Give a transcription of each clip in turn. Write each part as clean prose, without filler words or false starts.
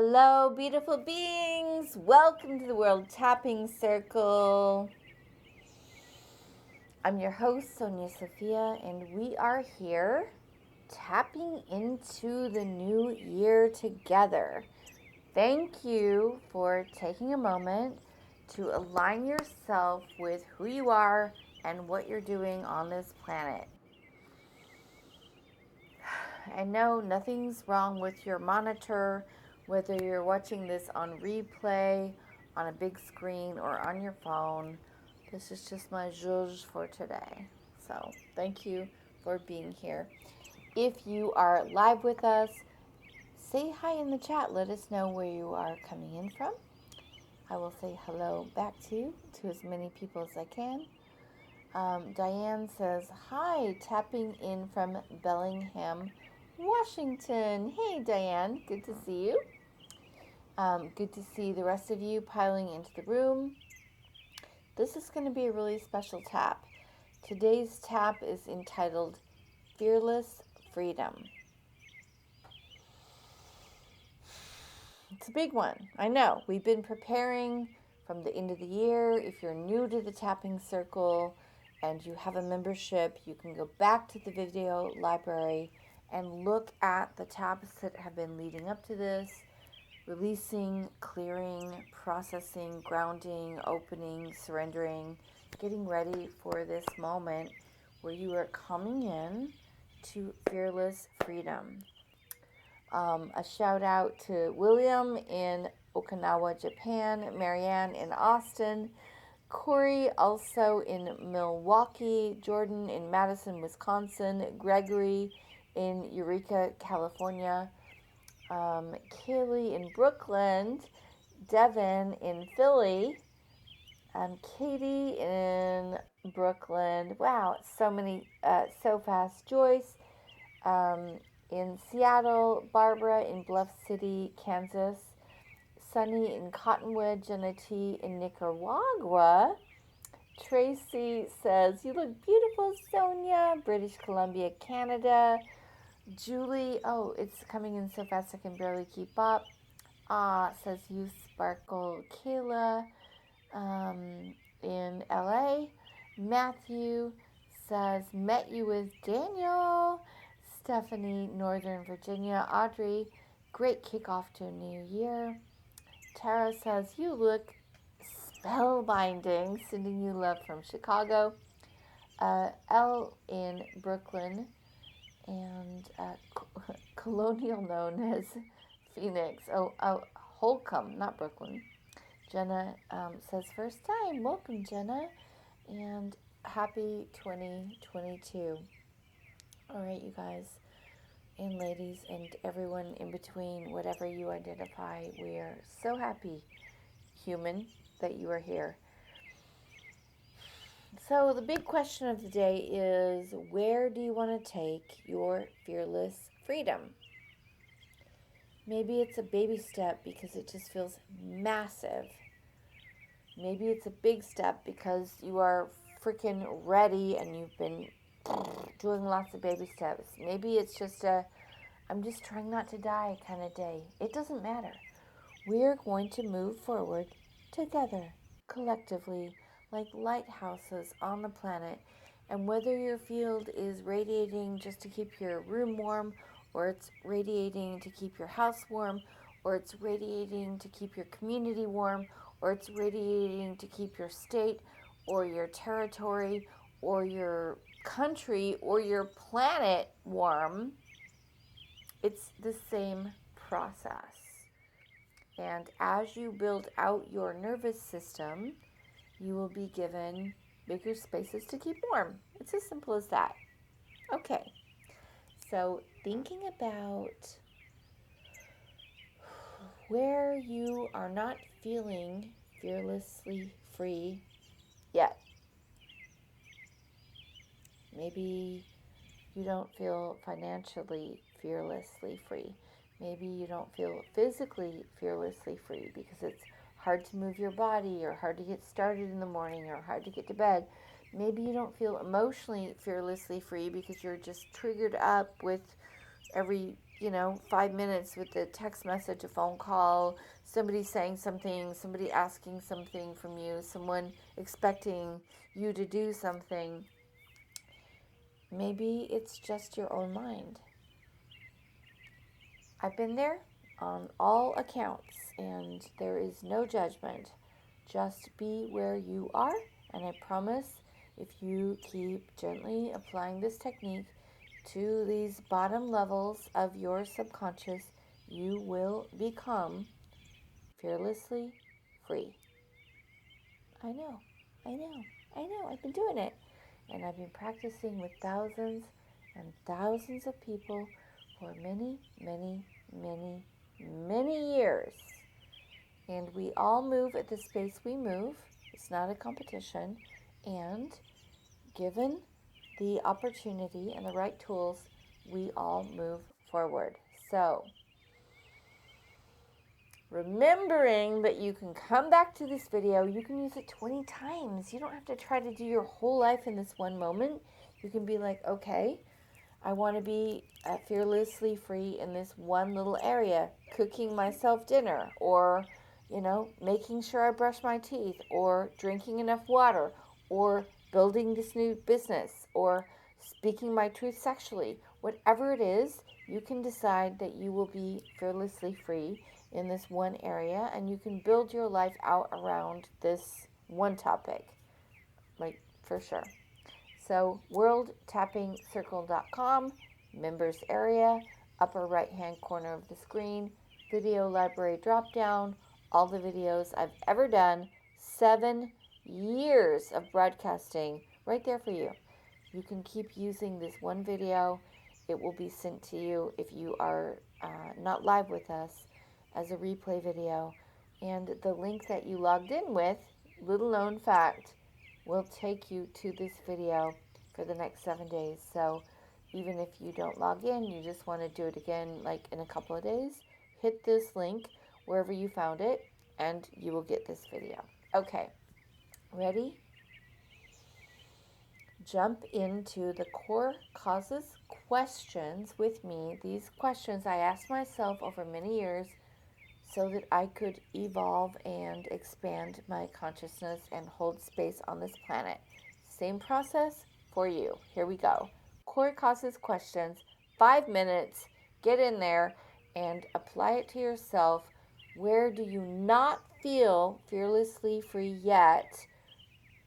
Hello, beautiful beings. Welcome to the World Tapping Circle. I'm your host, Sonya Sophia, and we are here tapping into the new year together. Thank you for taking a moment to align yourself with who you are and what you're doing on this planet. I know nothing's wrong with your monitor, whether you're watching this on replay, on a big screen, or on your phone. This is just my zhuzh for today. So thank you for being here. If you are live with us, say hi in the chat. Let us know where you are coming in from. I will say hello back to as many people as I can. Diane says, hi, tapping in from Bellingham, Washington. Hey, Diane, good to see you. Good to see the rest of you piling into the room. This is going to be a really special tap. Today's tap is entitled Fearless Freedom. It's a big one. I know. We've been preparing from the end of the year. If you're new to the tapping circle and you have a membership, you can go back to the video library and look at the taps that have been leading up to this. Releasing, clearing, processing, grounding, opening, surrendering, getting ready for this moment where you are coming in to fearless freedom. A shout out to William in Okinawa, Japan, Marianne in Austin, Corey also in Milwaukee, Jordan in Madison, Wisconsin, Gregory in Eureka, California, Kaylee in Brooklyn, Devin in Philly, Katie in Brooklyn. Wow, so many, so fast. Joyce in Seattle, Barbara in Bluff City, Kansas, Sunny in Cottonwood, Jenna T in Nicaragua. Tracy says, you look beautiful, Sonia, British Columbia, Canada. Julie, oh, it's coming in so fast I can barely keep up. Says you sparkle. Kayla in LA. Matthew says, met you with Daniel. Stephanie, Northern Virginia. Audrey, great kickoff to a new year. Tara says, you look spellbinding. Sending you love from Chicago. Elle in Brooklyn. And colonial known as Phoenix. Holcomb, not Brooklyn. Jenna says, first time. Welcome, Jenna. And happy 2022. All right, you guys and ladies and everyone in between, whatever you identify, we are so happy, human, that you are here. So the big question of the day is, where do you want to take your fearless freedom? Maybe it's a baby step because it just feels massive. Maybe it's a big step because you are freaking ready and you've been doing lots of baby steps. Maybe it's just I'm just trying not to die kind of day. It doesn't matter. We're going to move forward together, collectively, like lighthouses on the planet. And whether your field is radiating just to keep your room warm, or it's radiating to keep your house warm, or it's radiating to keep your community warm, or it's radiating to keep your state or your territory or your country or your planet warm, it's the same process. And as you build out your nervous system, you will be given bigger spaces to keep warm. It's as simple as that. Okay, so thinking about where you are not feeling fearlessly free yet. Maybe you don't feel financially fearlessly free. Maybe you don't feel physically fearlessly free because it's hard to move your body or hard to get started in the morning or hard to get to bed. Maybe you don't feel emotionally fearlessly free because you're just triggered up with every 5 minutes with a text message, a phone call, somebody saying something, somebody asking something from you, someone expecting you to do something. Maybe it's just your own mind. I've been there on all accounts, and there is no judgment. Just be where you are, and I promise if you keep gently applying this technique to these bottom levels of your subconscious, you will become fearlessly free. I know, I know, I know. I've been doing it. And I've been practicing with thousands and thousands of people for many, many, many, many years. And we all move at the pace we move. It's not a competition. And given the opportunity and the right tools, we all move forward. So, remembering that you can come back to this video, you can use it 20 times. You don't have to try to do your whole life in this one moment. You can be like, okay, I want to be fearlessly free in this one little area, cooking myself dinner, or, making sure I brush my teeth, or drinking enough water, or building this new business, or speaking my truth sexually. Whatever it is, you can decide that you will be fearlessly free in this one area, and you can build your life out around this one topic, like for sure. So worldtappingcircle.com, members area, upper right hand corner of the screen, video library drop down, all the videos I've ever done, 7 years of broadcasting right there for you. You can keep using this one video. It will be sent to you if you are not live with us as a replay video. And the link that you logged in with, little known fact, will take you to this video for the next 7 days. So even if you don't log in, you just want to do it again like in a couple of days, hit this link wherever you found it and you will get this video. Okay, ready? Jump into the core causes questions with me. These questions I asked myself over many years so that I could evolve and expand my consciousness and hold space on this planet. Same process for you. Here we go. Core causes questions, 5 minutes. Get in there and apply it to yourself. Where do you not feel fearlessly free yet?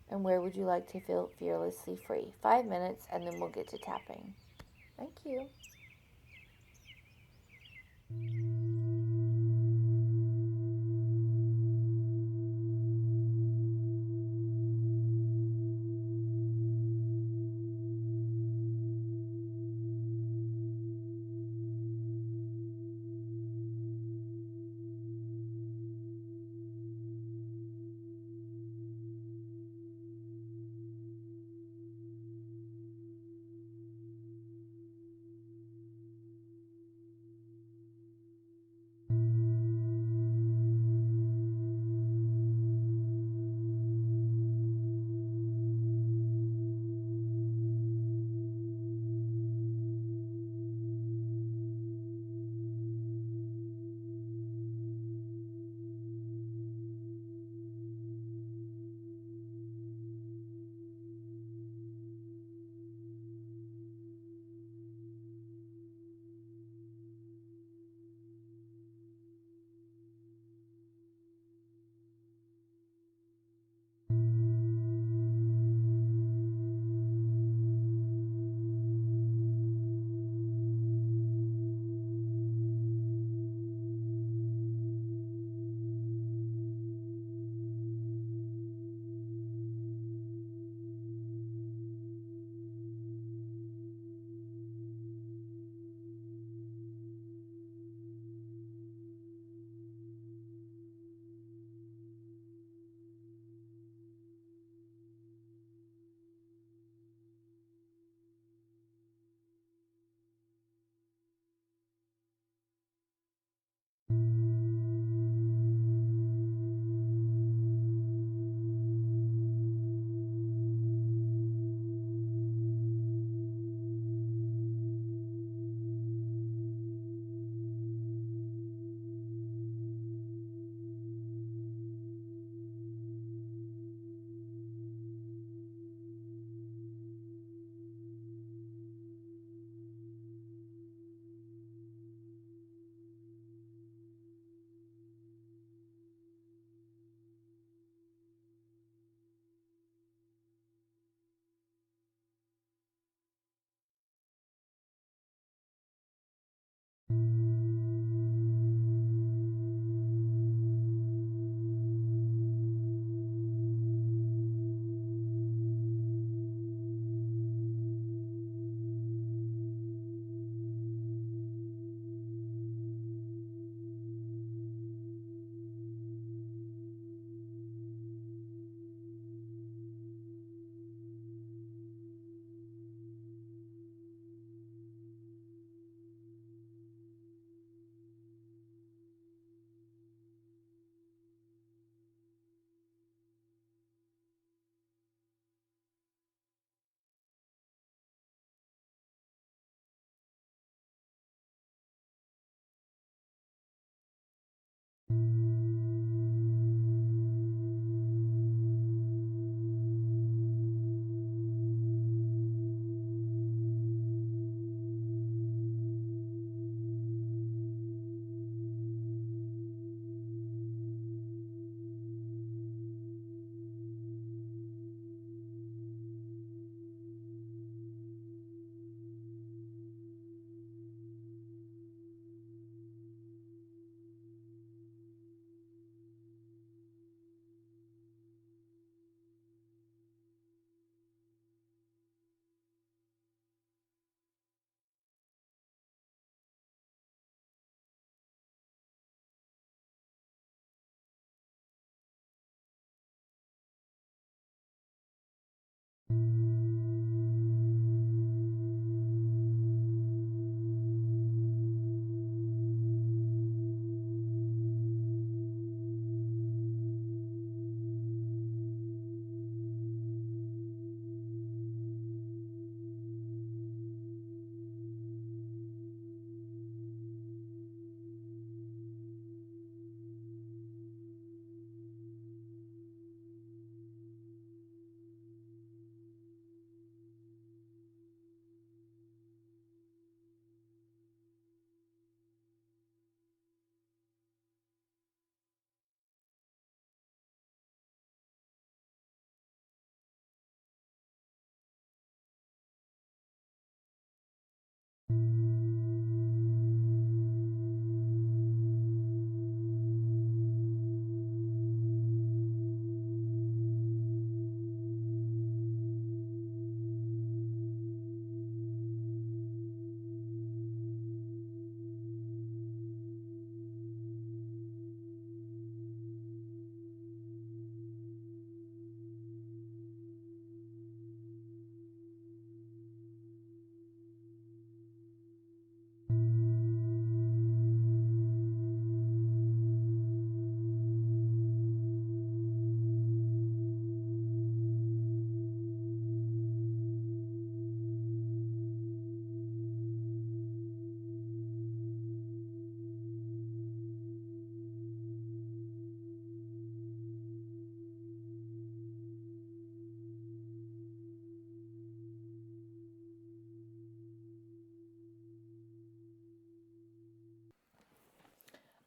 And where would you like to feel fearlessly free? 5 minutes, and then we'll get to tapping. Thank you.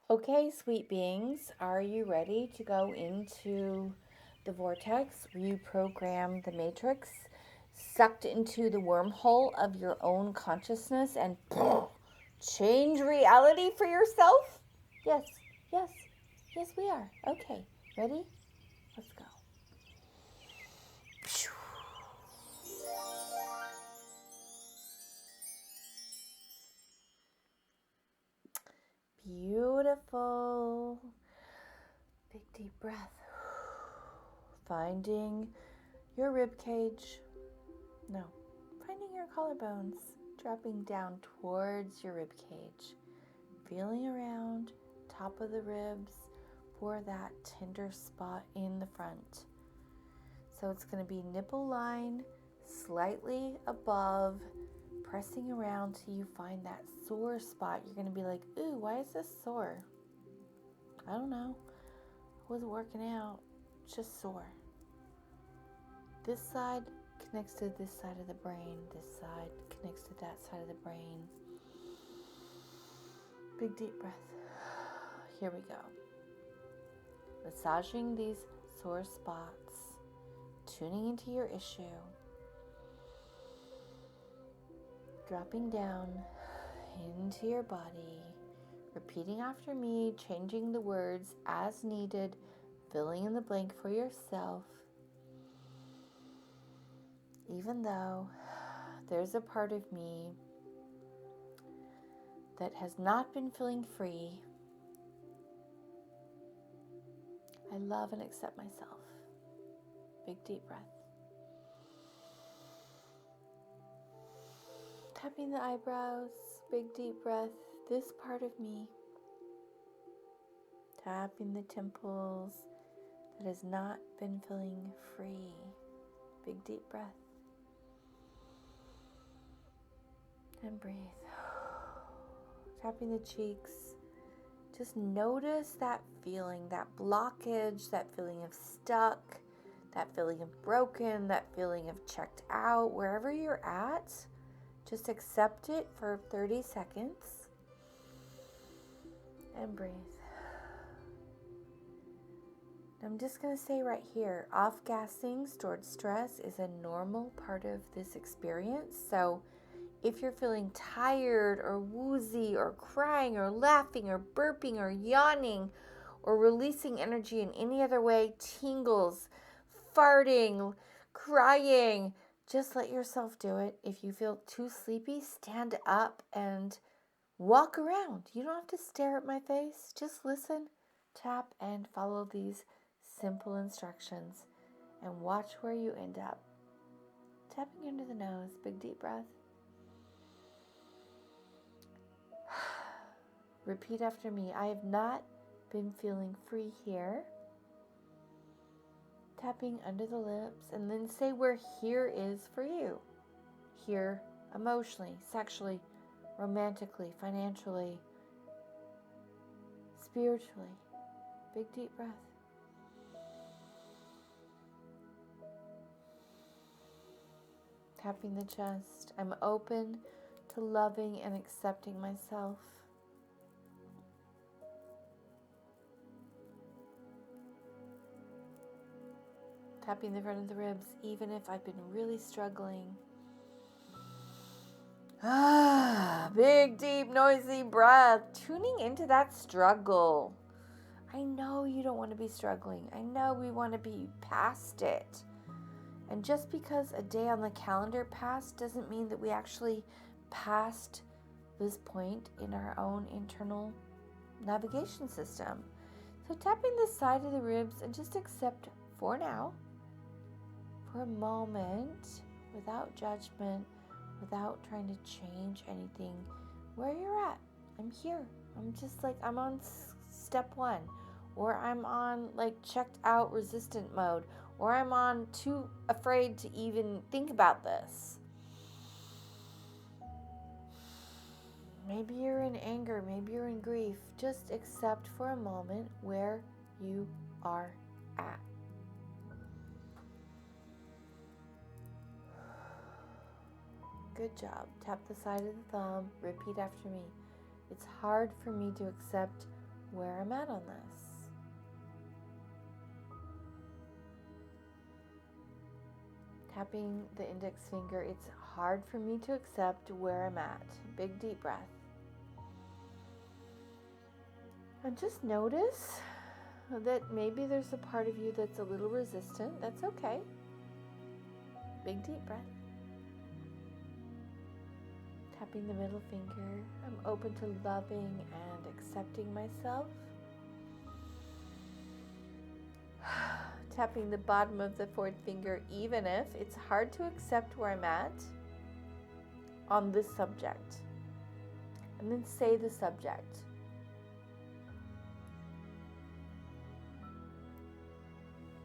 Okay, sweet beings, are you ready to go into the vortex, reprogram the matrix, sucked into the wormhole of your own consciousness and change reality for yourself? Yes, yes, yes, we are. Okay, ready? Let's go. Beautiful. Big deep breath. Finding your rib cage. No, finding your collarbones. Dropping down towards your rib cage. Feeling around top of the ribs for that tender spot in the front. So it's going to be nipple line slightly above, pressing around till you find that sore spot. You're going to be like, ooh, why is this sore? I don't know. I wasn't working out. It's just sore. This side connects to this side of the brain. This side connects to that side of the brain. Big deep breath. Here we go. Massaging these sore spots. Tuning into your issue. Dropping down into your body. Repeating after me, changing the words as needed, filling in the blank for yourself. Even though there's a part of me that has not been feeling free, I love and accept myself. Big deep breath. Tapping the eyebrows, big deep breath. This part of me. Tapping the temples that has not been feeling free. Big deep breath. And breathe. Tapping the cheeks. Just notice that feeling, that blockage, that feeling of stuck, that feeling of broken, that feeling of checked out, wherever you're at. Just accept it for 30 seconds. And breathe. I'm just going to say right here, off-gassing stored stress is a normal part of this experience. So if you're feeling tired or woozy or crying or laughing or burping or yawning or releasing energy in any other way, tingles, farting, crying, just let yourself do it. If you feel too sleepy, stand up and walk around. You don't have to stare at my face. Just listen, tap, and follow these simple instructions and watch where you end up. Tapping into the nose, big deep breath. Repeat after me. I have not been feeling free here. Tapping under the lips, and then say where here is for you. Here emotionally, sexually, romantically, financially, spiritually. Big deep breath. Tapping the chest. I'm open to loving and accepting myself. Tapping the front of the ribs, even if I've been really struggling. Big, deep, noisy breath. Tuning into that struggle. I know you don't want to be struggling. I know we want to be past it. And just because a day on the calendar passed doesn't mean that we actually passed this point in our own internal navigation system. So tapping the side of the ribs and just accept for now, for a moment, without judgment, without trying to change anything, where you're at. I'm here. I'm just like, I'm on step 1, or I'm on like checked out resistant mode, or I'm on too afraid to even think about this. Maybe you're in anger, maybe you're in grief. Just accept for a moment where you are at. Good job. Tap the side of the thumb. Repeat after me. It's hard for me to accept where I'm at on this. Tapping the index finger, it's hard for me to accept where I'm at. Big deep breath. And just notice that maybe there's a part of you that's a little resistant. That's okay. Big deep breath. Tapping the middle finger. I'm open to loving and accepting myself. Tapping the bottom of the fourth finger, even if it's hard to accept where I'm at on this subject. And then say the subject.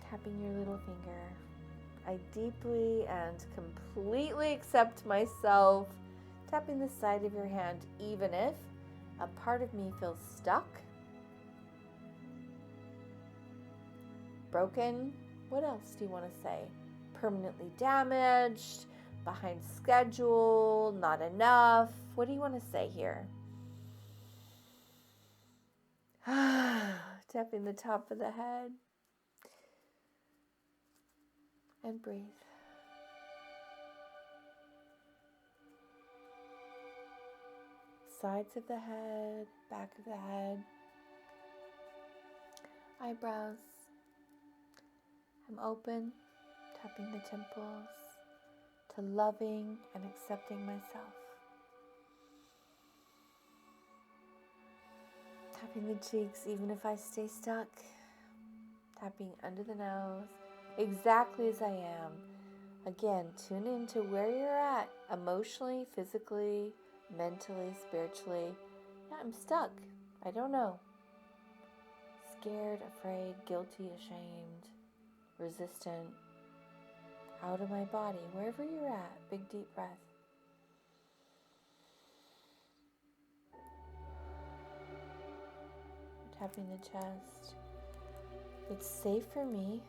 Tapping your little finger. I deeply and completely accept myself. Tapping the side of your hand, even if a part of me feels stuck, broken. What else do you want to say? Permanently damaged, behind schedule, not enough. What do you want to say here? Tapping the top of the head. And breathe. Sides of the head, back of the head, eyebrows. I'm open, tapping the temples, to loving and accepting myself. Tapping the cheeks, even if I stay stuck. Tapping under the nose, exactly as I am. Again, tune into where you're at, emotionally, physically, mentally, spiritually. Yeah, I'm stuck. I don't know. Scared, afraid, guilty, ashamed, resistant. Out of my body, wherever you're at. Big deep breath. Tapping the chest. It's safe for me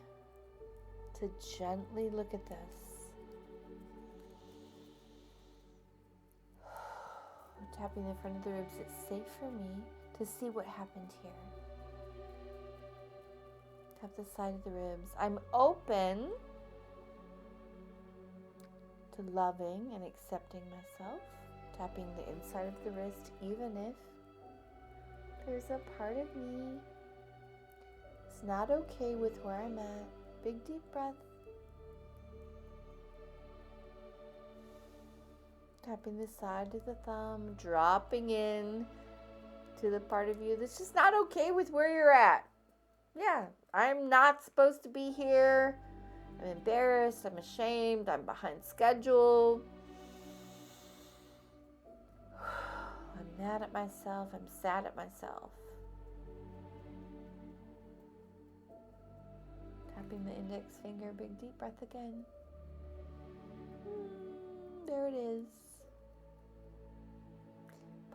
to gently look at this. Tapping the front of the ribs. It's safe for me to see what happened here. Tap the side of the ribs. I'm open to loving and accepting myself. Tapping the inside of the wrist, even if there's a part of me that's not okay with where I'm at. Big deep breath. Tapping the side of the thumb, dropping in to the part of you that's just not okay with where you're at. Yeah, I'm not supposed to be here. I'm embarrassed, I'm ashamed, I'm behind schedule. I'm mad at myself, I'm sad at myself. Tapping the index finger, big deep breath again. There it is.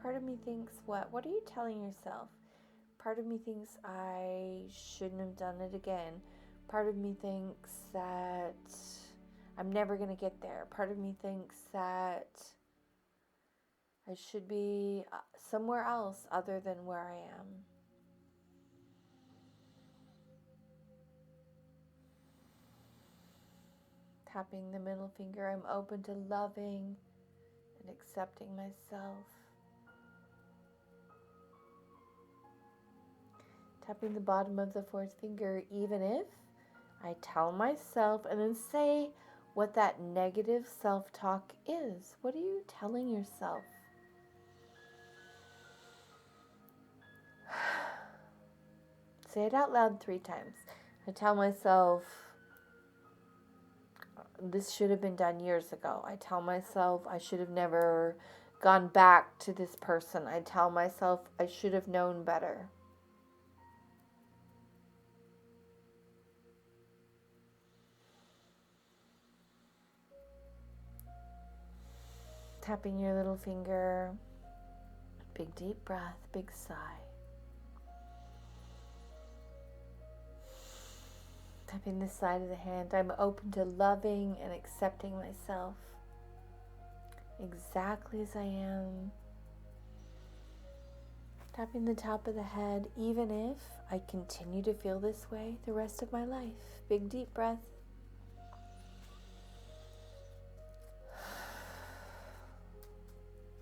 Part of me thinks, what are you telling yourself? Part of me thinks I shouldn't have done it again. Part of me thinks that I'm never going to get there. Part of me thinks that I should be somewhere else other than where I am. Tapping the middle finger, I'm open to loving and accepting myself. Tapping the bottom of the fourth finger, even if I tell myself, and then say what that negative self-talk is. What are you telling yourself? Say it out loud 3 times. I tell myself, this should have been done years ago. I tell myself I should have never gone back to this person. I tell myself I should have known better. Tapping your little finger. Big deep breath, big sigh. Tapping the side of the hand. I'm open to loving and accepting myself exactly as I am. Tapping the top of the head, even if I continue to feel this way the rest of my life. Big deep breath.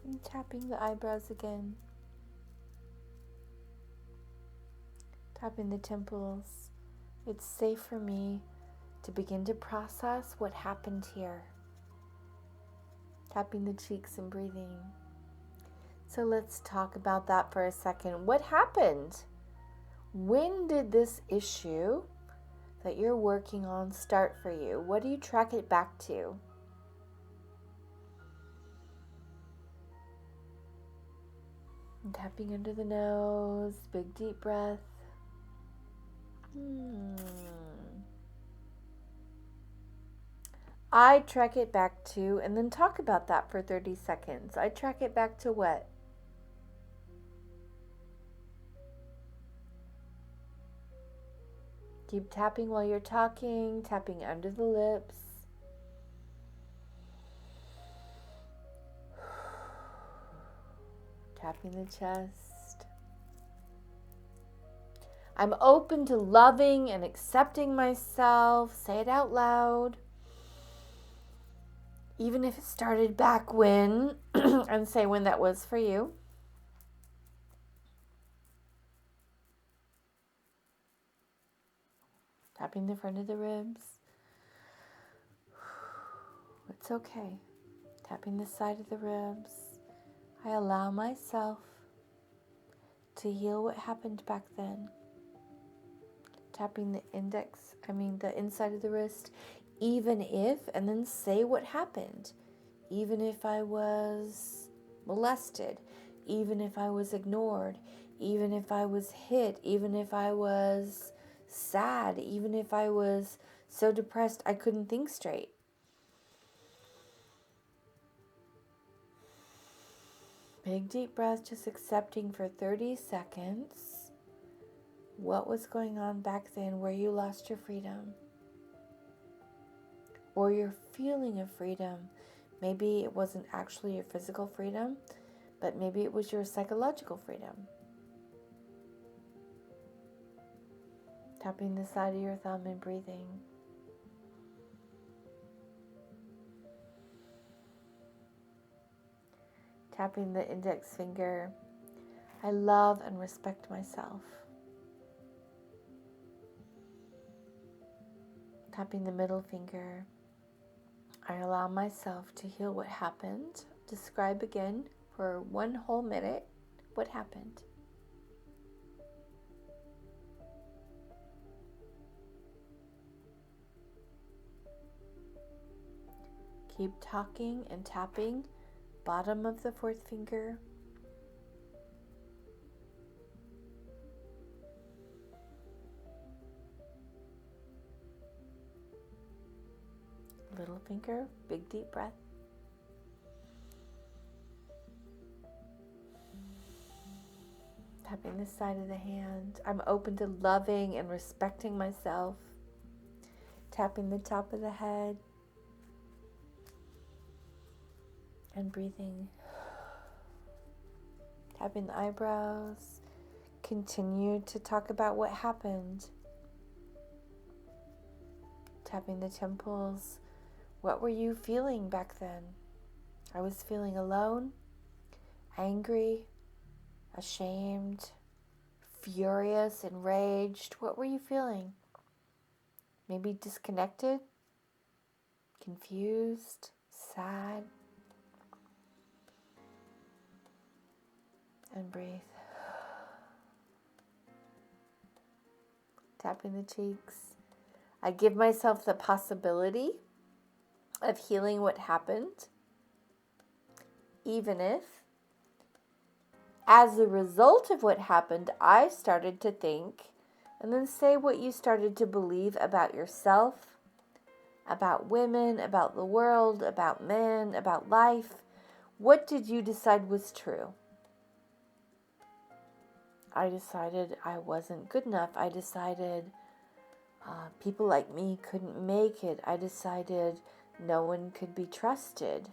And tapping the eyebrows again. Tapping the temples. It's safe for me to begin to process what happened here. Tapping the cheeks and breathing. So let's talk about that for a second. What happened? When did this issue that you're working on start for you? What do you track it back to? And tapping under the nose, big deep breath. I track it back to, and then talk about that for 30 seconds. I track it back to what? Keep tapping while you're talking, tapping under the lips. Tapping the chest. I'm open to loving and accepting myself. Say it out loud. Even if it started back when, and say when that was for you. Tapping the front of the ribs. It's okay. Tapping the side of the ribs. I allow myself to heal what happened back then. Tapping the the inside of the wrist. Even if, and then say what happened. Even if I was molested. Even if I was ignored. Even if I was hit. Even if I was sad. Even if I was so depressed I couldn't think straight. Big deep breath, just accepting for 30 seconds what was going on back then where you lost your freedom. Or your feeling of freedom. Maybe it wasn't actually your physical freedom, but maybe it was your psychological freedom. Tapping the side of your thumb and breathing. Tapping the index finger. I love and respect myself. Tapping the middle finger. I allow myself to heal what happened. Describe again for 1 whole minute what happened. Keep talking and tapping. Bottom of the 4th finger. Little finger, big deep breath. Tapping the side of the hand. I'm open to loving and respecting myself. Tapping the top of the head. And breathing. Tapping the eyebrows. Continue to talk about what happened. Tapping the temples. What were you feeling back then? I was feeling alone, angry, ashamed, furious, enraged. What were you feeling? Maybe disconnected, confused, sad. And breathe. Tapping the cheeks. I give myself the possibility of healing what happened, even if, as a result of what happened, I started to think, and then say what you started to believe about yourself, about women, about the world, about men, about life. What did you decide was true? I decided I wasn't good enough. I decided people like me couldn't make it. I decided no one could be trusted.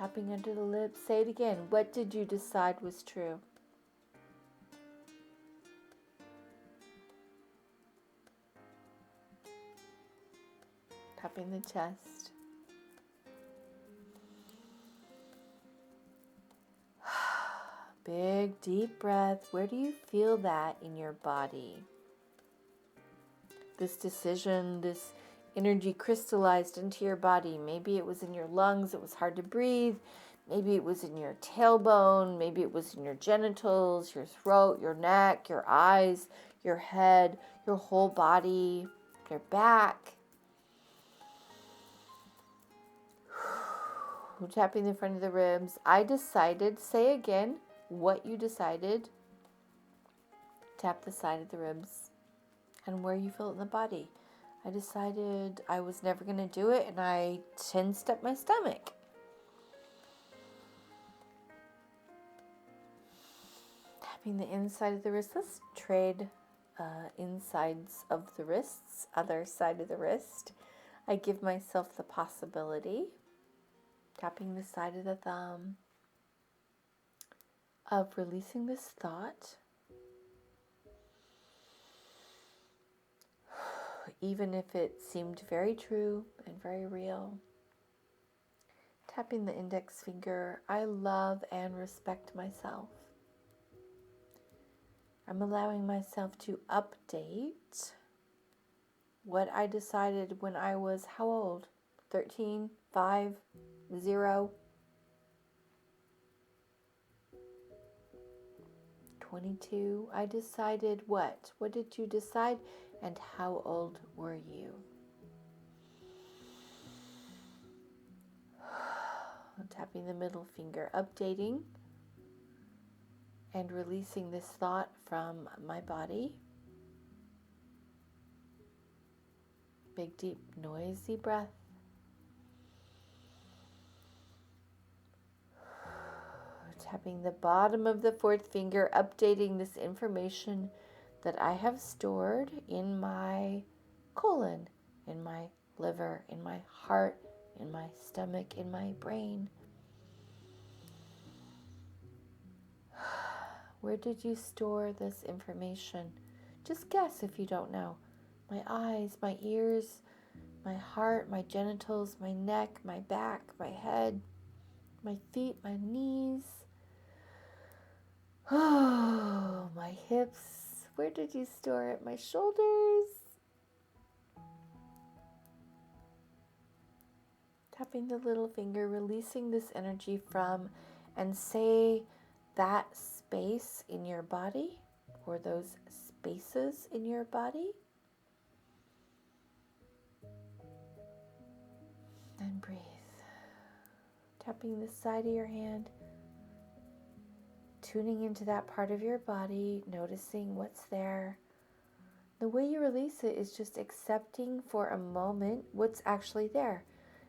Tapping under the lips. Say it again. What did you decide was true? Tapping the chest. Big, deep breath. Where do you feel that in your body? This decision, this energy crystallized into your body. Maybe it was in your lungs, it was hard to breathe. Maybe it was in your tailbone. Maybe it was in your genitals, your throat, your neck, your eyes, your head, your whole body, your back. Tapping the front of the ribs. I decided, say again what you decided. Tap the side of the ribs and where you feel it in the body. I decided I was never going to do it, and I tensed up my stomach. Tapping the inside of the wrist. Let's trade insides of the wrists, other side of the wrist. I give myself the possibility. Tapping the side of the thumb of releasing this thought. Even if it seemed very true and very real. Tapping the index finger. I love and respect myself. I'm allowing myself to update what I decided when I was how old? 13, 5, 0, 22. I decided what? What did you decide? And how old were you? Tapping the middle finger, updating and releasing this thought from my body. Big, deep, noisy breath. Tapping the bottom of the fourth finger, updating this information that I have stored in my colon, in my liver, in my heart, in my stomach, in my brain. Where did you store this information? Just guess if you don't know. My eyes, my ears, my heart, my genitals, my neck, my back, my head, my feet, my knees. Oh, my hips. Where did you store it? My shoulders. Tapping the little finger, releasing this energy from, and say that space in your body, or those spaces in your body. And breathe. Tapping the side of your hand. Tuning into that part of your body, noticing what's there. The way you release it is just accepting for a moment what's actually there.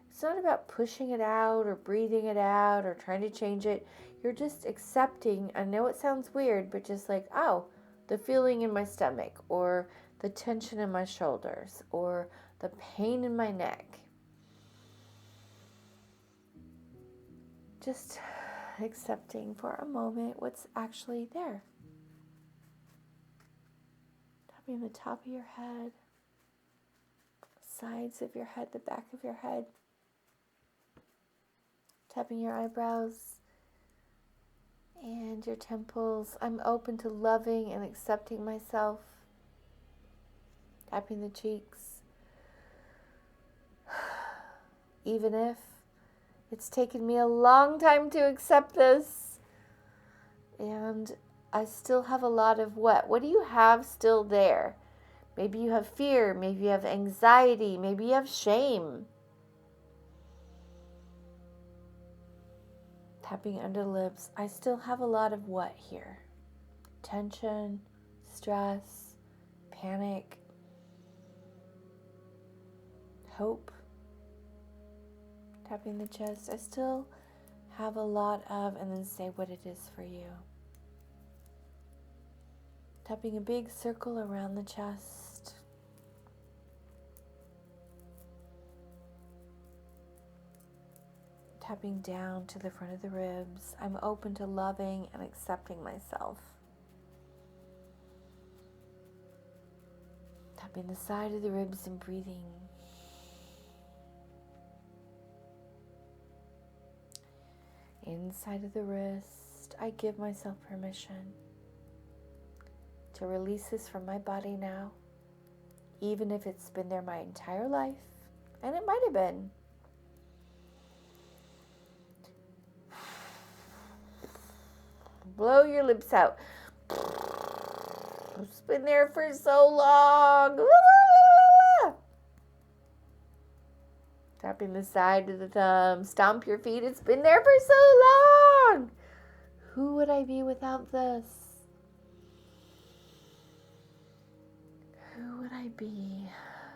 It's not about pushing it out or breathing it out or trying to change it. You're just accepting. I know it sounds weird, but just like, oh, the feeling in my stomach, or the tension in my shoulders, or the pain in my neck. Just accepting for a moment what's actually there. Tapping the top of your head, sides of your head, the back of your head. Tapping your eyebrows and your temples. I'm open to loving and accepting myself. Tapping the cheeks. Even if it's taken me a long time to accept this. And I still have a lot of what? What do you have still there? Maybe you have fear. Maybe you have anxiety. Maybe you have shame. Tapping under the lips. I still have a lot of what here? Tension, stress, panic, hope. Tapping the chest. I still have a lot of, and then say what it is for you. Tapping a big circle around the chest. Tapping down to the front of the ribs. I'm open to loving and accepting myself. Tapping the side of the ribs and breathing. Inside of the wrist, I give myself permission to release this from my body now, even if it's been there my entire life, and it might have been. Blow your lips out. It's been there for so long. Tapping the side of the thumb. Stomp your feet. It's been there for so long. Who would I be without this? Who would I be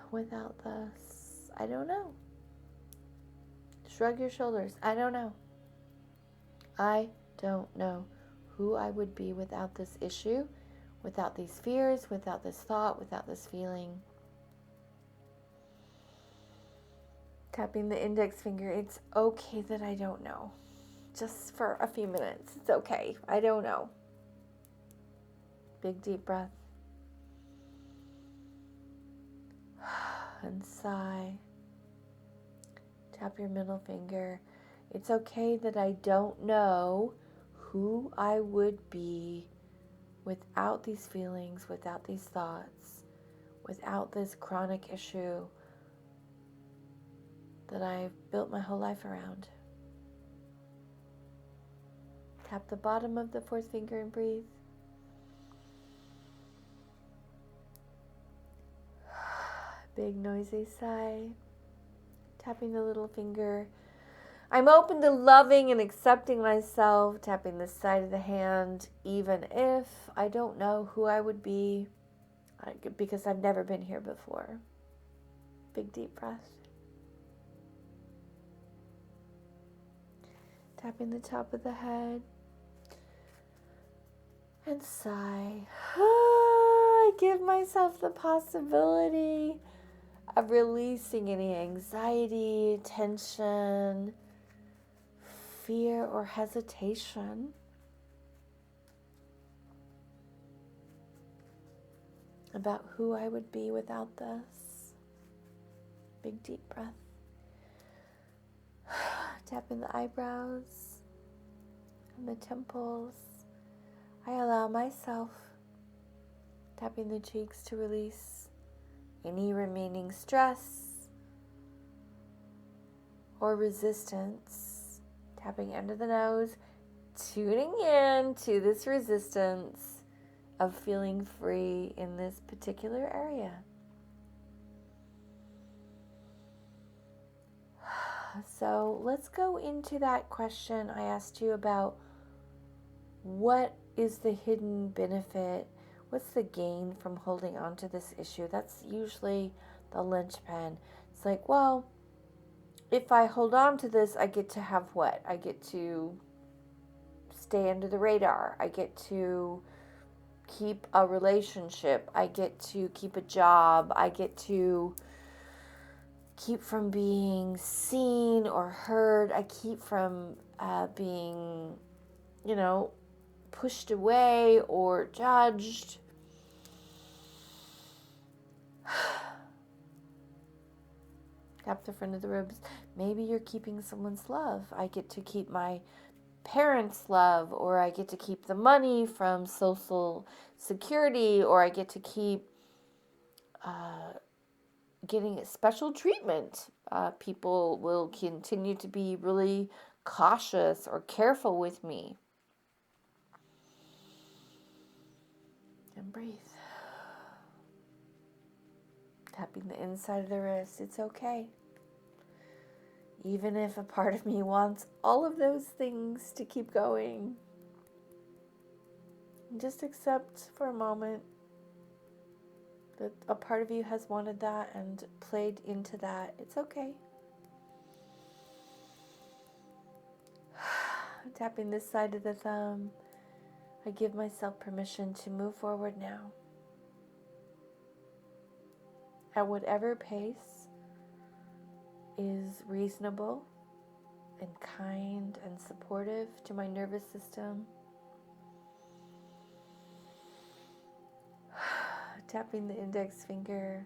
without this? I don't know. Shrug your shoulders. I don't know. I don't know who I would be without this issue, without these fears, without this thought, without this feeling. Tapping the index finger. It's okay that I don't know. Just for a few minutes. It's okay. I don't know. Big deep breath. And sigh. Tap your middle finger. It's okay that I don't know who I would be without these feelings, without these thoughts, without this chronic issue that I've built my whole life around. Tap the bottom of the fourth finger and breathe. Big noisy sigh. Tapping the little finger. I'm open to loving and accepting myself. Tapping the side of the hand, even if I don't know who I would be, because I've never been here before. Big deep breath. Tapping the top of the head. And sigh. I give myself the possibility of releasing any anxiety, tension, fear, or hesitation about who I would be without this. Big deep breath. Tapping the eyebrows and the temples. I allow myself, tapping the cheeks, to release any remaining stress or resistance. Tapping under the nose, tuning in to this resistance of feeling free in this particular area. So let's go into that question I asked you about what is the hidden benefit? What's the gain from holding on to this issue? That's usually the linchpin. It's like, well, if I hold on to this, I get to have what? I get to stay under the radar. I get to keep a relationship. I get to keep a job. I get to keep from being seen or heard. I keep from being, pushed away or judged. Tap the front of the ribs. Maybe you're keeping someone's love. I get to keep my parents' love, or I get to keep the money from Social Security, or I get to keep getting special treatment. People will continue to be really cautious or careful with me. And breathe. Tapping the inside of the wrist. It's okay. Even if a part of me wants all of those things to keep going. Just accept for a moment that a part of you has wanted that and played into that. It's okay. Tapping this side of the thumb. I give myself permission to move forward now. At whatever pace is reasonable and kind and supportive to my nervous system. Tapping the index finger,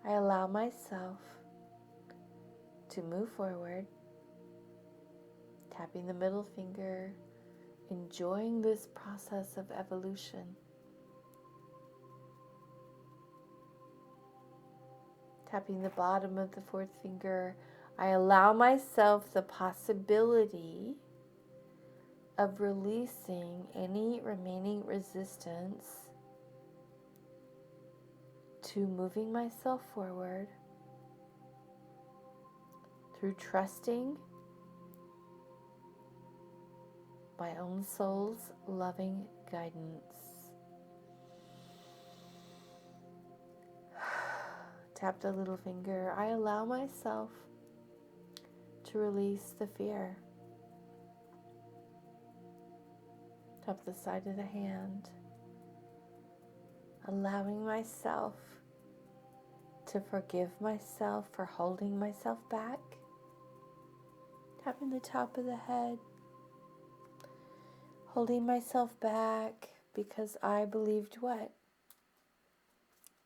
I allow myself to move forward. Tapping the middle finger, enjoying this process of evolution. Tapping the bottom of the fourth finger, I allow myself the possibility of releasing any remaining resistance to moving myself forward through trusting my own soul's loving guidance. Tap the little finger. I allow myself to release the fear. Tap the side of the hand. Allowing myself to forgive myself for holding myself back. Tapping the top of the head. Holding myself back because I believed what?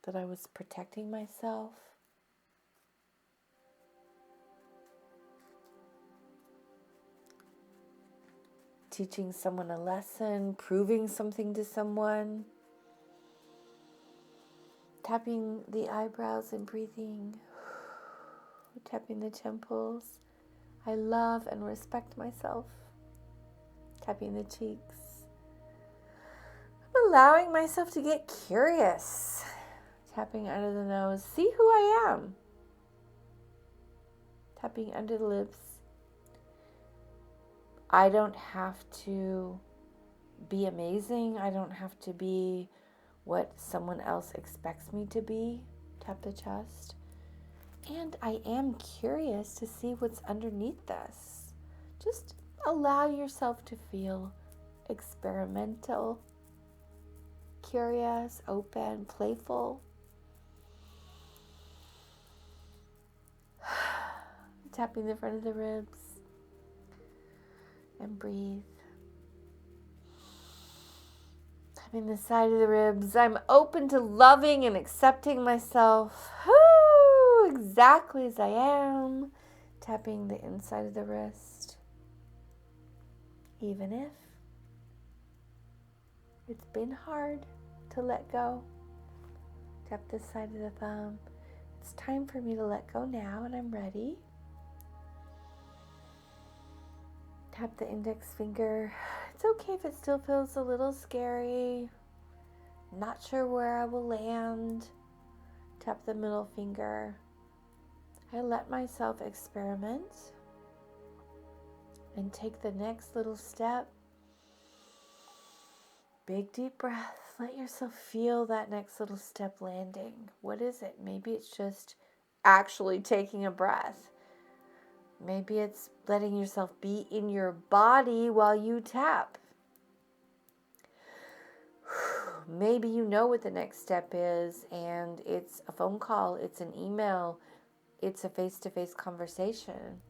That I was protecting myself. Teaching someone a lesson, proving something to someone. Tapping the eyebrows and breathing. Tapping the temples. I love and respect myself. Tapping the cheeks. I'm allowing myself to get curious. Tapping under the nose. See who I am. Tapping under the lips. I don't have to be amazing. I don't have to be what someone else expects me to be. Tap the chest. And I am curious to see what's underneath this. Just allow yourself to feel experimental, curious, open, playful. Tapping the front of the ribs. And breathe. Tapping the side of the ribs. I'm open to loving and accepting myself. Exactly as I am. Tapping the inside of the wrist. Even if it's been hard to let go. Tap this side of the thumb. It's time for me to let go now, and I'm ready. Tap the index finger. It's okay if it still feels a little scary. Not sure where I will land. Tap the middle finger. I let myself experiment and take the next little step. Big deep breath. Let yourself feel that next little step landing. What is it? Maybe it's just actually taking a breath. Maybe it's letting yourself be in your body while you tap. Maybe you know what the next step is, and it's a phone call, it's an email, it's a face-to-face conversation.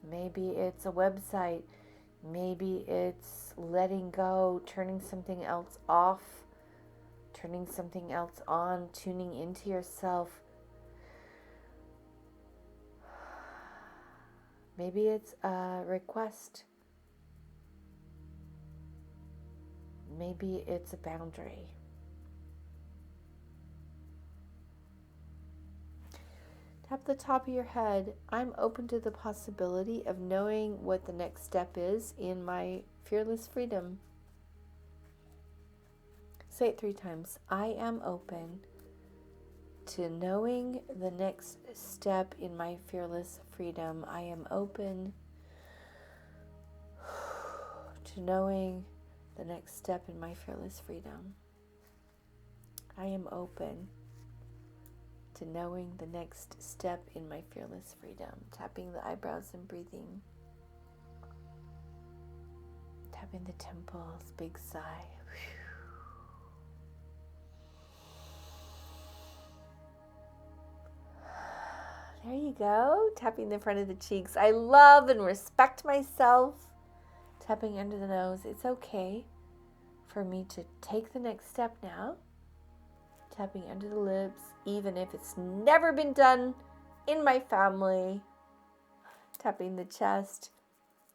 Maybe it's a website. Maybe it's letting go, turning something else off, turning something else on, tuning into yourself. Maybe it's a request. Maybe it's a boundary. Tap the top of your head. I'm open to the possibility of knowing what the next step is in my fearless freedom. Say it 3 times. I am open to knowing the next step in my fearless freedom. I am open to knowing the next step in my fearless freedom. I am open to knowing the next step in my fearless freedom. Tapping the eyebrows and breathing. Tapping the temples, big sigh. There you go. Tapping the front of the cheeks. I love and respect myself. Tapping under the nose. It's okay for me to take the next step now. Tapping under the lips, even if it's never been done in my family. Tapping the chest,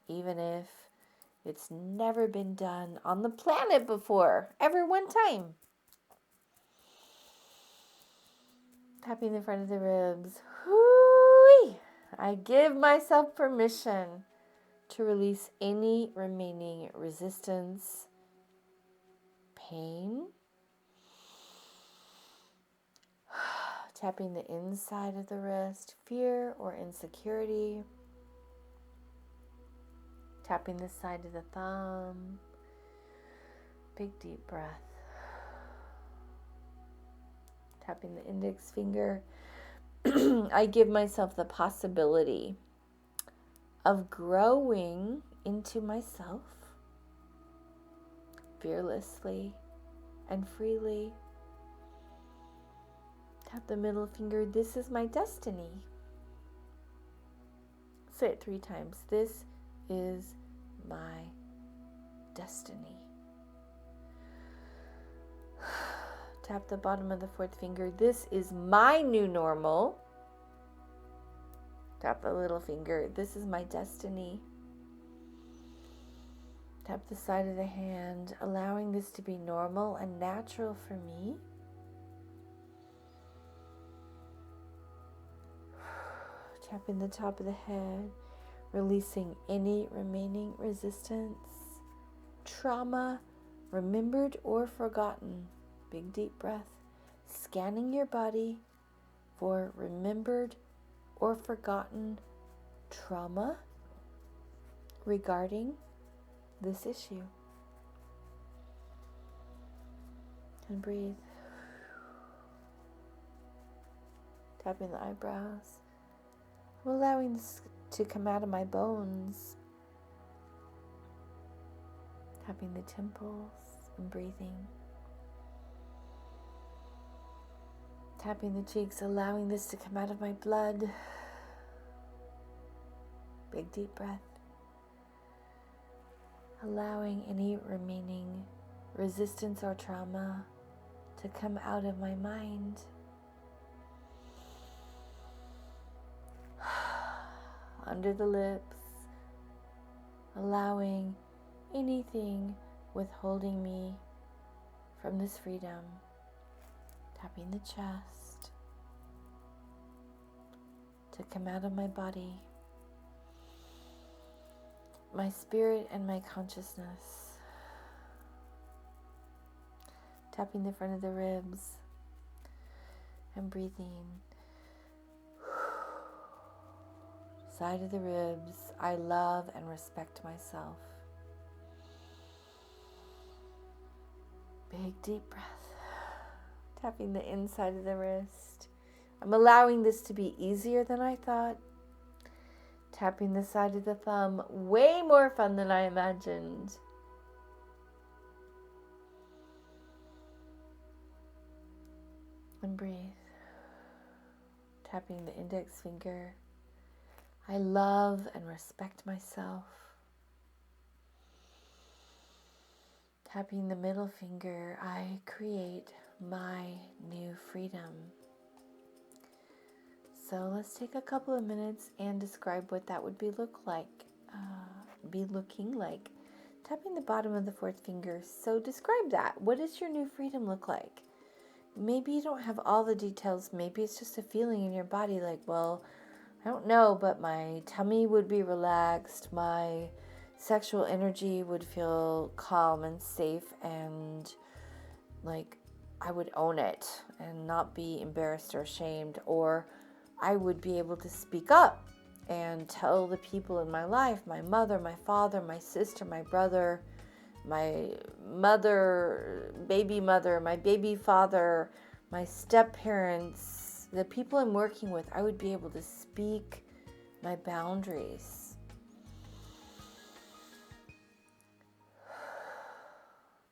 even if it's never been done on the planet before, ever one time. Tapping the front of the ribs. Whoo-wee. I give myself permission to release any remaining resistance, pain. Tapping the inside of the wrist, fear or insecurity. Tapping the side of the thumb. Big deep breath. Tapping the index finger. I give myself the possibility of growing into myself fearlessly and freely. Tap the middle finger. This is my destiny. Say it 3 times. This is my destiny. Tap the bottom of the 4th finger. This is my new normal. Tap the little finger. This is my destiny. Tap the side of the hand, allowing this to be normal and natural for me. Tapping the top of the head, releasing any remaining resistance, trauma, remembered or forgotten. Big deep breath. Scanning your body for remembered or forgotten trauma regarding this issue. And breathe. Tapping the eyebrows. I'm allowing this to come out of my bones. Tapping the temples and breathing. Tapping the cheeks, allowing this to come out of my blood. Big deep breath. Allowing any remaining resistance or trauma to come out of my mind. Under the lips, allowing anything withholding me from this freedom. Tapping the chest to come out of my body, my spirit and my consciousness. Tapping the front of the ribs and breathing. Side of the ribs, I love and respect myself. Big deep breath. Tapping the inside of the wrist. I'm allowing this to be easier than I thought. Tapping the side of the thumb. Way more fun than I imagined. And breathe. Tapping the index finger. I love and respect myself. Tapping the middle finger. I create my new freedom. So let's take a couple of minutes and describe what that would be looking like. Tapping the bottom of the 4th finger. So describe that. What does your new freedom look like? Maybe you don't have all the details. Maybe it's just a feeling in your body like, well, I don't know, but my tummy would be relaxed. My sexual energy would feel calm and safe, and like I would own it and not be embarrassed or ashamed, or I would be able to speak up and tell the people in my life, my mother, my father, my sister, my brother, my mother, my baby father, my step-parents, the people I'm working with, I would be able to speak my boundaries.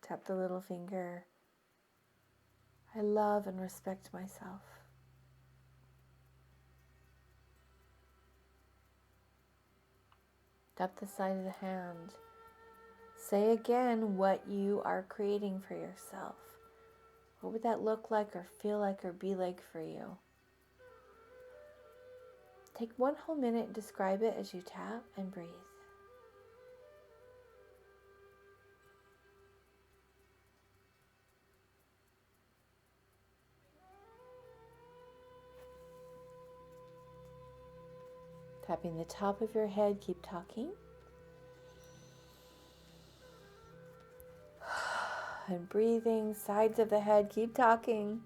Tap the little finger. I love and respect myself. up the side of the hand. Say again what you are creating for yourself. What would that look like or feel like or be like for you? Take 1 whole minute and describe it as you tap and breathe. Tapping the top of your head, keep talking. And breathing, sides of the head, keep talking.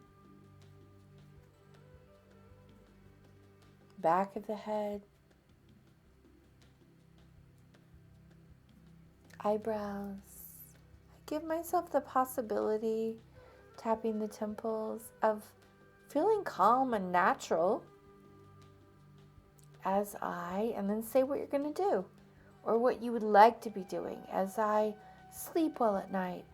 Back of the head. Eyebrows. I give myself the possibility, tapping the temples, of feeling calm and natural and then say what you're going to do or what you would like to be doing as I sleep well at night,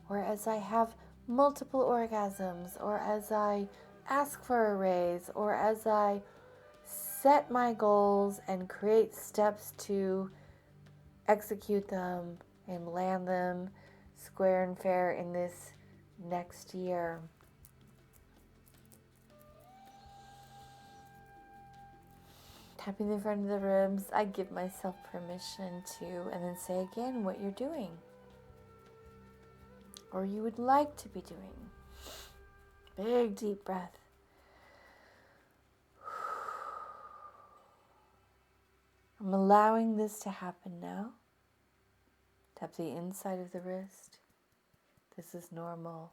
or as I have multiple orgasms, or as I ask for a raise, or as I set my goals and create steps to execute them and land them square and fair in this next year. Tapping the front of the ribs, I give myself permission to, and then say again what you're doing or you would like to be doing. Big deep breath. I'm allowing this to happen now. Tap the inside of the wrist. This is normal.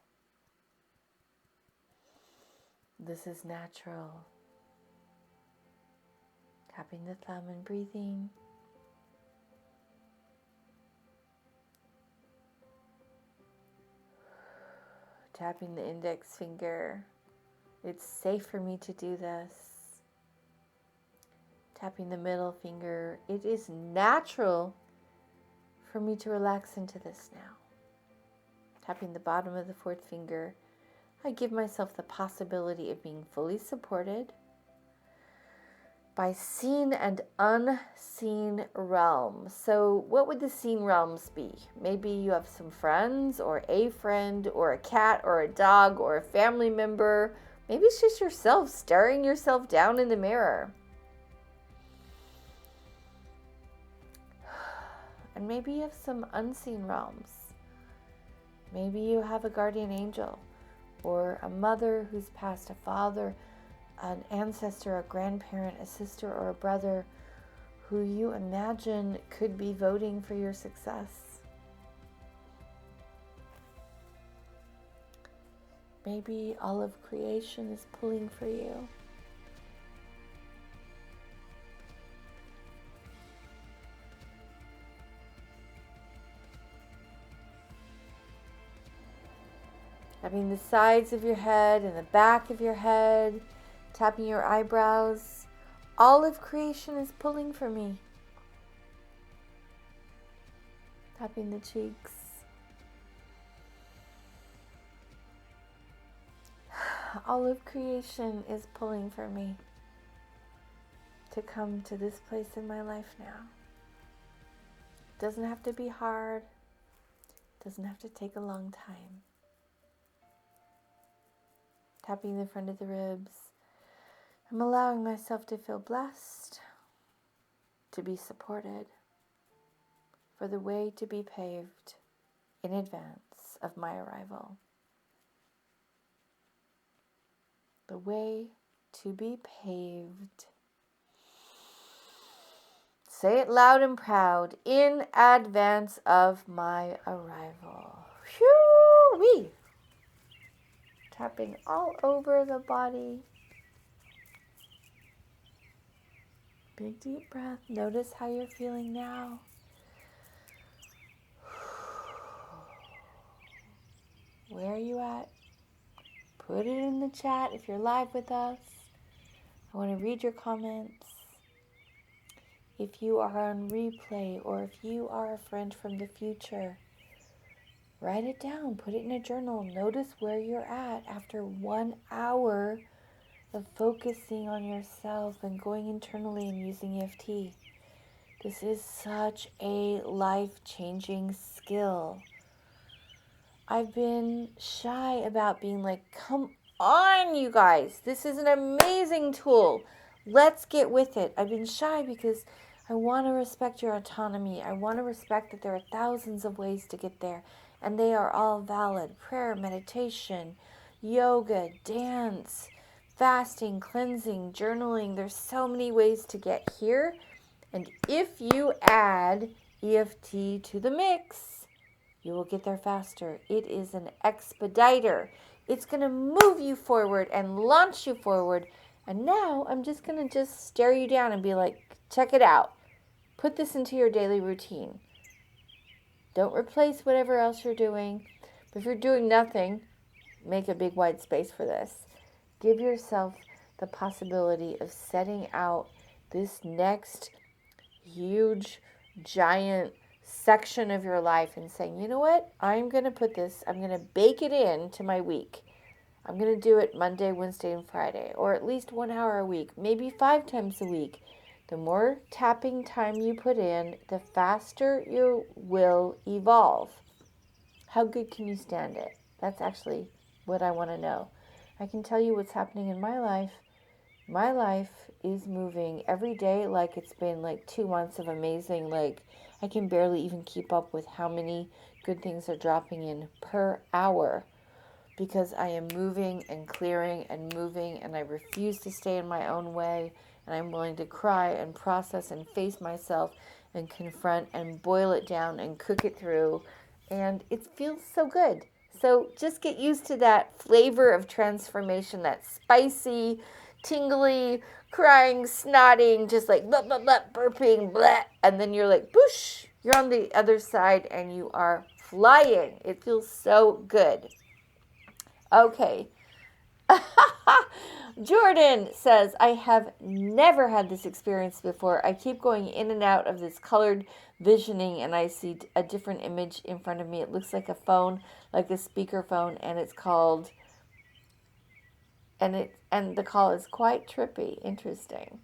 This is natural. Tapping the thumb and breathing. Tapping the index finger. It's safe for me to do this. Tapping the middle finger. It is natural for me to relax into this now. Tapping the bottom of the fourth finger. I give myself the possibility of being fully supported by seen and unseen realms. So what would the seen realms be? Maybe you have some friends or a friend or a cat or a dog or a family member. Maybe it's just yourself staring yourself down in the mirror. And maybe you have some unseen realms. Maybe you have a guardian angel or a mother who's passed, a father, an ancestor, a grandparent, a sister, or a brother who you imagine could be voting for your success. Maybe all of creation is pulling for you. Tapping the sides of your head and the back of your head, tapping your eyebrows. All of creation is pulling for me. Tapping the cheeks. All of creation is pulling for me to come to this place in my life now. It doesn't have to be hard. It doesn't have to take a long time. Tapping the front of the ribs. I'm allowing myself to feel blessed, to be supported, for the way to be paved in advance of my arrival. The way to be paved. Say it loud and proud, in advance of my arrival. Whew-wee! Tapping all over the body. Big deep breath. Notice how you're feeling now. Where are you at? Put it in the chat if you're live with us. I want to read your comments. If you are on replay or if you are a friend from the future, write it down. Put it in a journal. Notice where you're at after 1 hour of focusing on yourself and going internally and using EFT. This is such a life-changing skill. I've been shy about being like, come on, you guys. This is an amazing tool. Let's get with it. I've been shy because I want to respect your autonomy. I want to respect that there are thousands of ways to get there, and they are all valid. Prayer, meditation, yoga, dance, fasting, cleansing, journaling. There's so many ways to get here. And if you add EFT to the mix, you will get there faster. It is an expediter. It's going to move you forward and launch you forward. And now I'm just going to stare you down and be like, check it out. Put this into your daily routine. Don't replace whatever else you're doing. But if you're doing nothing, make a big wide space for this. Give yourself the possibility of setting out this next huge, giant section of your life and saying, you know what, I'm going to bake it into my week. I'm going to do it Monday, Wednesday, and Friday, or at least 1 hour a week, maybe 5 times a week. The more tapping time you put in, the faster you will evolve. How good can you stand it? That's actually what I want to know. I can tell you what's happening in my life. My life is moving every day like it's been like 2 months of amazing. Like I can barely even keep up with how many good things are dropping in per hour because I am moving and clearing and moving, and I refuse to stay in my own way, and I'm willing to cry and process and face myself and confront and boil it down and cook it through, and it feels so good. So just get used to that flavor of transformation, that spicy, tingly, crying, snotting, just like blah, blah, blah, burping, blah. And then you're like, boosh, you're on the other side and you are flying. It feels so good. Okay. Jordan says, I have never had this experience before. I keep going in and out of this colored visioning and I see a different image in front of me. It looks like a phone, like a speaker phone, and it's called, and the call is quite trippy. Interesting.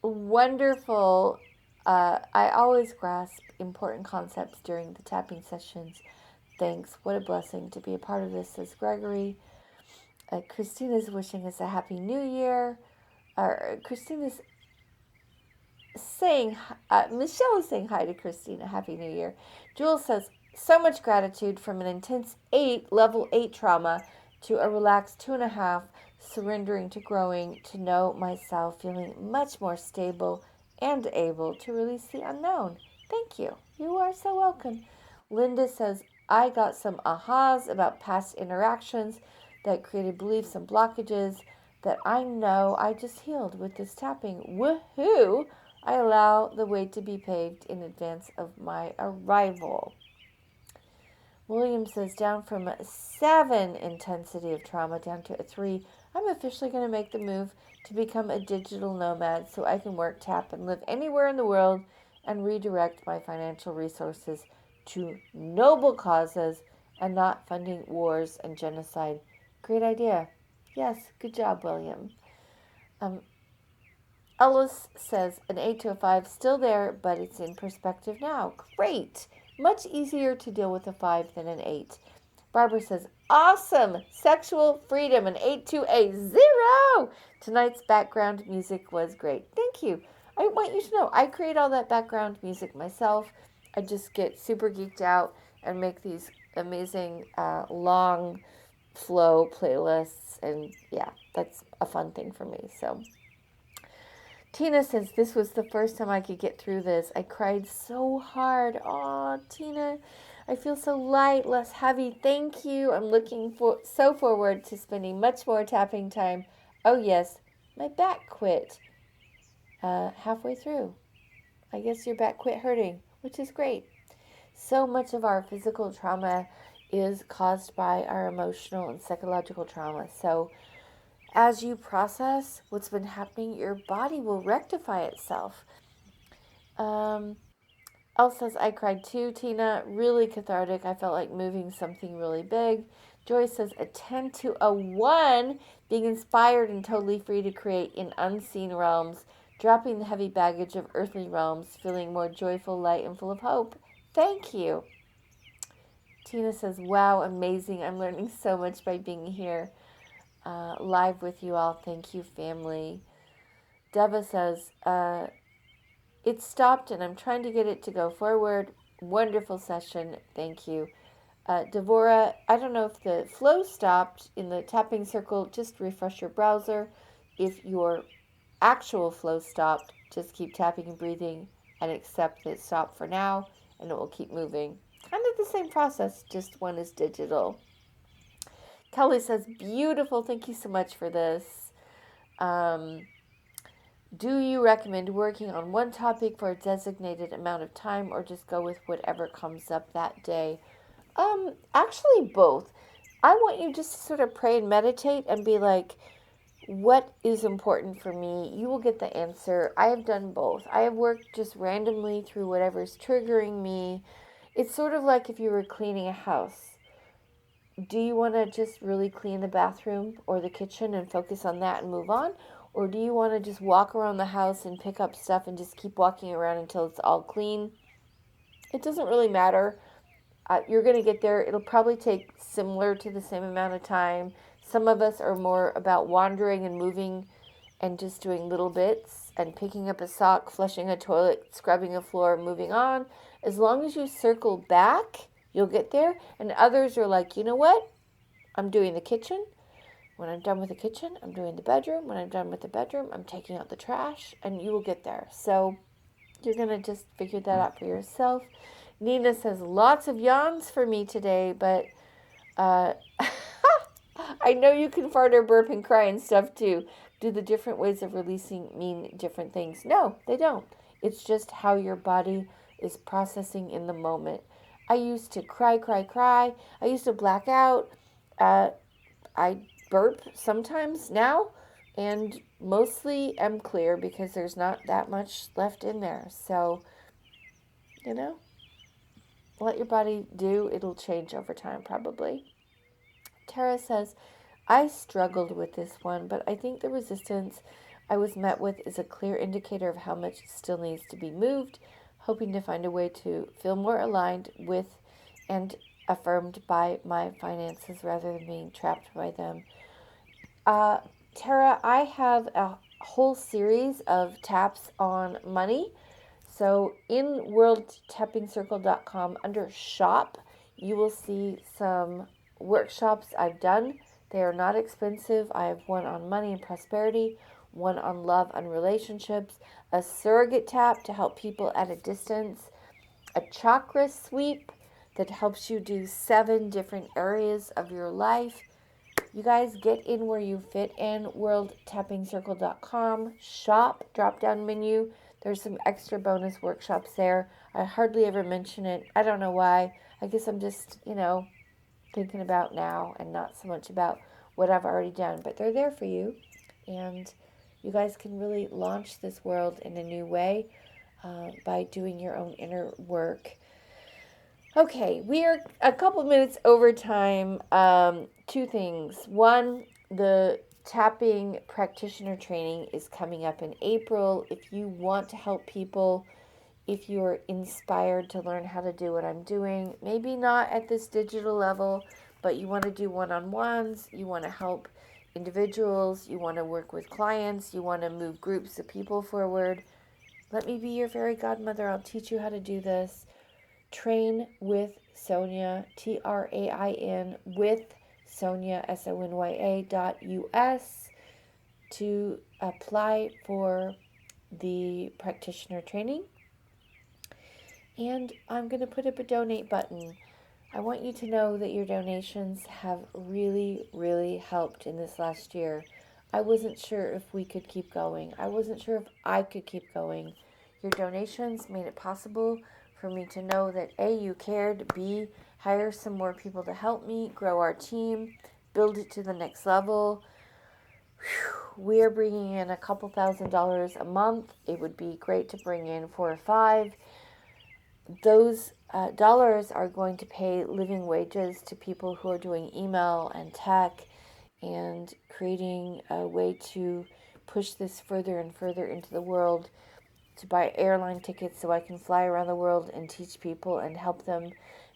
Wonderful. I always grasp important concepts during the tapping sessions. Thanks. What a blessing to be a part of this, says Gregory. Christina's wishing us a happy new year. Christina's saying, Michelle is saying hi to Christina. Happy New Year. Jules says, so much gratitude from an intense level 8 trauma to a relaxed 2.5, surrendering to growing, to know myself, feeling much more stable and able to release the unknown. Thank you. You are so welcome. Linda says, I got some ahas about past interactions that created beliefs and blockages that I know I just healed with this tapping. Woohoo! I allow the way to be paved in advance of my arrival. William says, down from a 7 intensity of trauma down to a 3. I'm officially going to make the move to become a digital nomad so I can work, tap, and live anywhere in the world and redirect my financial resources to noble causes and not funding wars and genocide. Great idea. Yes, good job, William. Ellis says, an 8 to a 5, still there, but it's in perspective now. Great. Much easier to deal with a 5 than an 8. Barbara says, awesome. Sexual freedom, an 8 to a 0. Tonight's background music was great. Thank you. I want you to know, I create all that background music myself. I just get super geeked out and make these amazing long flow playlists. And yeah, that's a fun thing for me. So Tina says, this was the first time I could get through this. I cried so hard. Aw, Tina, I feel so light, less heavy. Thank you. I'm looking so forward to spending much more tapping time. Oh, yes, my back quit halfway through. I guess your back quit hurting, which is great. So much of our physical trauma is caused by our emotional and psychological trauma. So as you process what's been happening, your body will rectify itself. Elle says, I cried too, Tina. Really cathartic. I felt like moving something really big. Joy says a 10 to a 1, being inspired and totally free to create in unseen realms, dropping the heavy baggage of earthly realms, feeling more joyful, light, and full of hope. Thank you. Tina says, wow, amazing. I'm learning so much by being here live with you all. Thank you, family. Deva says, it stopped and I'm trying to get it to go forward. Wonderful session. Thank you. Devora, I don't know if the flow stopped in the tapping circle. Just refresh your browser. If your actual flow stopped, just keep tapping and breathing and accept that it stopped for now, and it will keep moving. Kind of the same process, just one is digital. Kelly says, beautiful. Thank you so much for this. Do you recommend working on one topic for a designated amount of time or just go with whatever comes up that day? Actually both. I want you just to sort of pray and meditate and be like, what is important for me? You will get the answer. I have done both. I have worked just randomly through whatever's triggering me. It's sort of like if you were cleaning a house. Do you want to just really clean the bathroom or the kitchen and focus on that and move on? Or do you want to just walk around the house and pick up stuff and just keep walking around until it's all clean? It doesn't really matter. You're going to get there. It'll probably take similar to the same amount of time. Some of us are more about wandering and moving and just doing little bits and picking up a sock, flushing a toilet, scrubbing a floor, moving on. As long as you circle back, you'll get there. And others are like, you know what? I'm doing the kitchen. When I'm done with the kitchen, I'm doing the bedroom. When I'm done with the bedroom, I'm taking out the trash, and you will get there. So you're going to just figure that out for yourself. Nina says, lots of yawns for me today, but I know you can fart or burp and cry and stuff too. Do the different ways of releasing mean different things? No, they don't. It's just how your body is processing in the moment. I used to cry. I used to black out. I burp sometimes now, and mostly am clear because there's not that much left in there. So, let your body do. It'll change over time probably. Tara says, I struggled with this one, but I think the resistance I was met with is a clear indicator of how much still needs to be moved, hoping to find a way to feel more aligned with and affirmed by my finances rather than being trapped by them. Tara, I have a whole series of taps on money. So in worldtappingcircle.com under shop, you will see some workshops I've done. They are not expensive. I have one on money and prosperity, one on love and relationships, a surrogate tap to help people at a distance, a chakra sweep that helps you do 7 different areas of your life. You guys get in where you fit in, worldtappingcircle.com, shop, drop-down menu. There's some extra bonus workshops there. I hardly ever mention it. I don't know why. I guess I'm just, thinking about now and not so much about what I've already done. But they're there for you. And you guys can really launch this world in a new way by doing your own inner work. Okay, we are a couple minutes over time. 2 things. One, the tapping practitioner training is coming up in April. If you want to help people, if you're inspired to learn how to do what I'm doing, maybe not at this digital level, but you want to do one-on-ones, you want to help individuals, you want to work with clients, you want to move groups of people forward, let me be your fairy godmother. I'll teach you how to do this. Train with Sonya, TRAIN, with Sonya, SONYA.US to apply for the practitioner training. And I'm going to put up a donate button. I want you to know that your donations have really, really helped in this last year. I wasn't sure if we could keep going. I wasn't sure if I could keep going. Your donations made it possible for me to know that A, you cared, B, hire some more people to help me, grow our team, build it to the next level. We are bringing in a couple $1,000s a month. It would be great to bring in 4 or 5. those dollars are going to pay living wages to people who are doing email and tech and creating a way to push this further and further into the world, to buy airline tickets so I can fly around the world and teach people and help them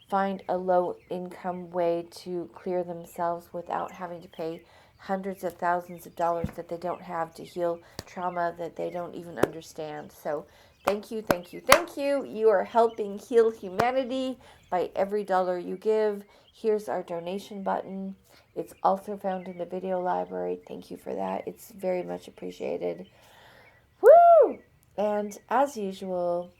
find a low income way to clear themselves without having to pay hundreds of thousands of dollars that they don't have to heal trauma that they don't even understand. So thank you, thank you, thank you. You are helping heal humanity by every dollar you give. Here's our donation button. It's also found in the video library. Thank you for that. It's very much appreciated. Woo! And as usual,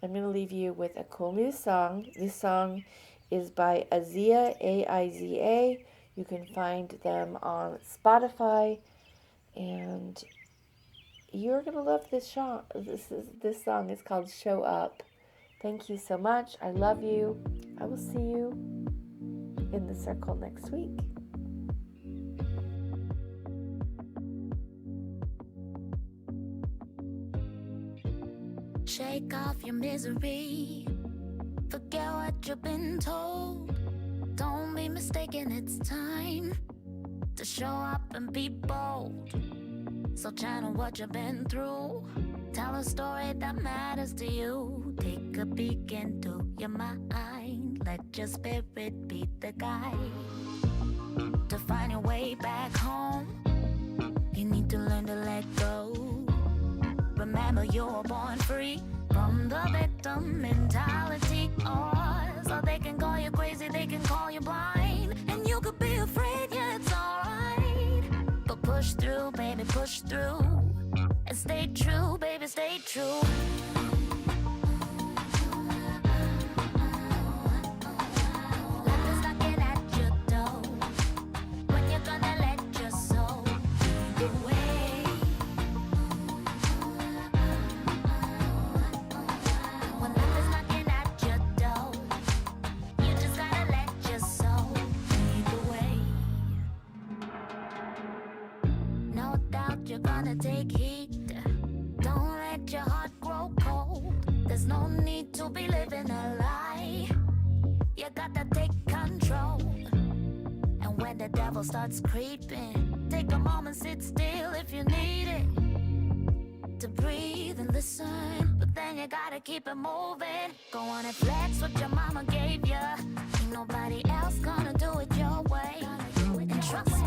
I'm going to leave you with a cool new song. This song is by Azia, A-I-Z-A. You can find them on Spotify, and you're going to love this song. This song is called Show Up. Thank you so much. I love you. I will see you in the circle next week. Shake off your misery. Forget what you've been told. Don't be mistaken, it's time to show up and be bold. So channel what you've been through. Tell a story that matters to you. Take a peek into your mind. Let your spirit be the guide. To find your way back home, you need to learn to let go. Remember, you were born free from the victim mentality. So they can call you crazy, they can call you blind, and you could be afraid, yeah, it's alright. But push through, baby, push through, and stay true, baby, stay true. Life is knocking at your door. When you're gonna let your soul lead the way. You're gonna take heat. Don't let your heart grow cold. There's no need to be living a lie. You gotta take control. And when the devil starts creeping, take a moment, sit still if you need it. To breathe and listen, but then you gotta keep it moving. Go on and flex what your mama gave ya. Ain't nobody else gonna do it your way. And trust